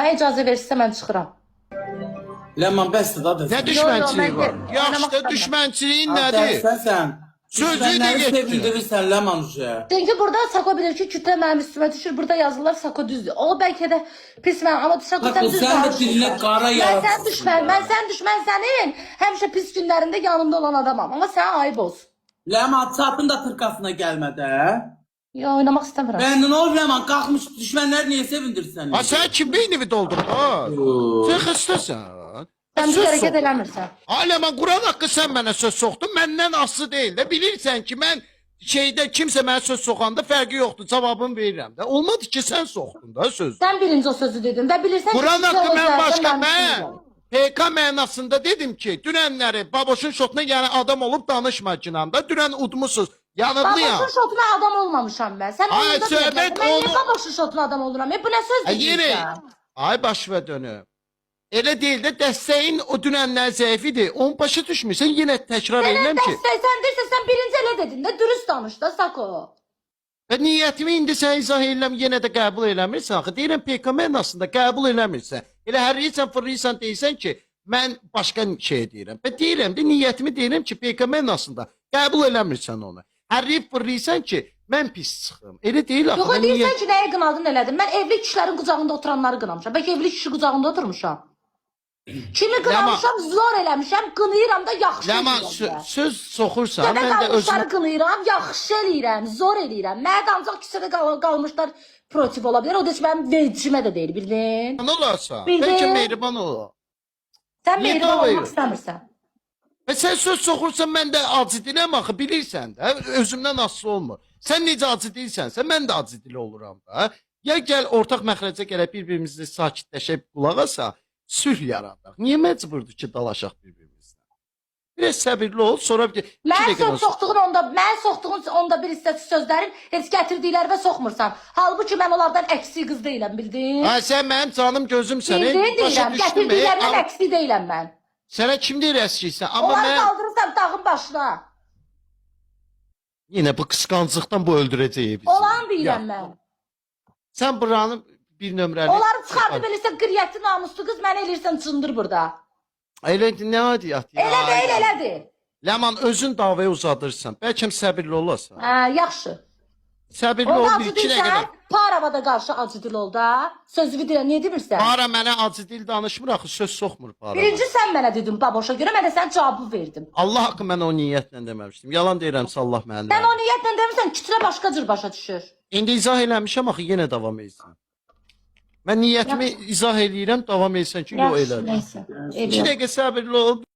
Mənə icazə verirsə mən çıxıram. Ləman bəsdir da. Ne düşmənçiliyi Yo, var? mən- Yaxşı da oynamaq düşmənçiliyin Hatta nədir? sən Sözü düşmənləri de sevindirirsən Ləman uje. Çünki burada Sako bilir ki, kütlə mənim üstümə düşür. Burada yazırlar Sako düzdür. O bəlkə də pis mən, amma Sako sən Sako, düz sən də danışırsan. dilinə qara Mən sən yaratsın. düşmən, sənin həmişə pis günlərində yanında olan adamam. Amma sən ayıb olsun. Ləman çapın da tırkasına gəlmədə. Ya oynamaq istəmirəm. Ben ne olur Ləman qalxmış düşmənləri niyə sevindirsən? Ha sen kim beynimi doldurdun? Ha? Sen xəstəsən. Sən bir Söz hərəkət sox. eləmirsən. Aleman Quran haqqı sən mənə söz soxdun. Məndən aslı deyil də. Bilirsən ki, mən şeydə kimsə mənə söz soxanda fərqi yoxdur. Cavabını verirəm də. Olmadı ki, sən soxdun da söz. Sən birinci o sözü dedin və bilirsən ki, Quran haqqı mən sözlərdən başqa mən mən. düşünürəm. PK mənasında dedim ki, dünənləri Baboşun şotuna yəni adam olub danışmayacağam da. Dünən udmusuz. Yanıqlıyam. Baboşun şotuna adam olmamışam mən. Sən Ay, oyunda söhbət deyirsən. Mən niyə onu- Baboşun şotuna adam oluram? Bu nə söz Yenə deyirsən? ay baş və dönü. Elə deyil də dəstəyin o dünənlər zəif idi. Onu başa düşmürsən, yenə təkrar Sənin edirəm ki. dəstək sən birinci elə dedin də dürüst danış da Sako. Və niyyətimi indi sən izah edirəm, yenə də qəbul eləmirsən. Axı deyirəm PK mənasında qəbul eləmirsən. Elə hərriysən, fırriysən deyirsən ki, mən başqa şey deyirəm. Və deyirəm də niyyətimi deyirəm ki, PK mənasında qəbul eləmirsən onu. Hərriyib fırriysən ki, mən pis çıxım. Elə deyil axı. Yox, mən deyirsən niyyət- ki, nəyə qınadın elədin? Mən evli kişilərin qucağında oturanları qınamışam. Bəlkə evli kişi qucağında oturmuşam. Kimi qınamışam, zor eləmişəm, qınayıram da yaxşı Ləman eləyirəm. söz soxursan, Gədə mən də özümə qalmışları qınayıram, yaxşı eləyirəm, zor eləyirəm. Mənə də ancaq kisədə qalmışlar protiv ola bilər. O da heç mənim vericimə də deyil, bildin? mehriban olarsan. Bildin? Bəlkə mehriban olar. Sən Niyə mehriban davayı? olmaq istəmirsən. Və sən söz soxursan, mən də acı diləm axı, bilirsən də, özümdən asılı olmur. Sən necə acı dilsənsə, mən də acı dili oluram da. Ya gəl ortaq məxrəcə gələk bir-birimizi sakitləşib qulaq asa, sülh yaradaq. Niyə məcburdur ki, dalaşaq bir-birimizlə? Biraz səbirli ol, sonra bir Mən soxduğun onda bir hissəsi sözlərin heç gətirdikləri və soxmursan. Halbuki mən onlardan əksi qız deyiləm, bildin? Ha, sən mənim canım gözümsən. Bildin deyirəm, gətirdiklərindən Amma əksi deyiləm mən. sənə kim deyir əskiysən? Amma Onları mən qaldırırsam dağın başına. yenə bu qısqanclıqdan bu öldürəcək bizi. Olan deyirəm Ya, mən. sən buranı bir nömrəli. Onları çıxardı bilirsən qıryətli namuslu qız mənə eləyirsən cındır burada. Elə nə adiyyat ya. Elə deyil, elədir. Ləman özün davaya uzadırsan. Bəlkə səbirli olasan. Hə, yaxşı. Səbirli Onda ol bir acı iki dilsən, dəqiqə. Parava da qarşı acı dil ol da. Sözümü deyirəm, niyə demirsən? Para mənə acı dil danışmır axı, söz soxmur para. Birinci sən mənə dedin baboşa görə, mən də sən cavabı verdim. Allah haqqı mən o niyyətlə deməmişdim. Yalan deyirəm, Allah mənə. Sən o niyyətlə demirsən, kütlə başqa cür başa düşür. İndi izah eləmişəm axı, yenə davam etsin. Mən niyyətimi izah eləyirəm, davam etsən ki, yox elədim. Nəysə. 2 dəqiqə səbirli ol.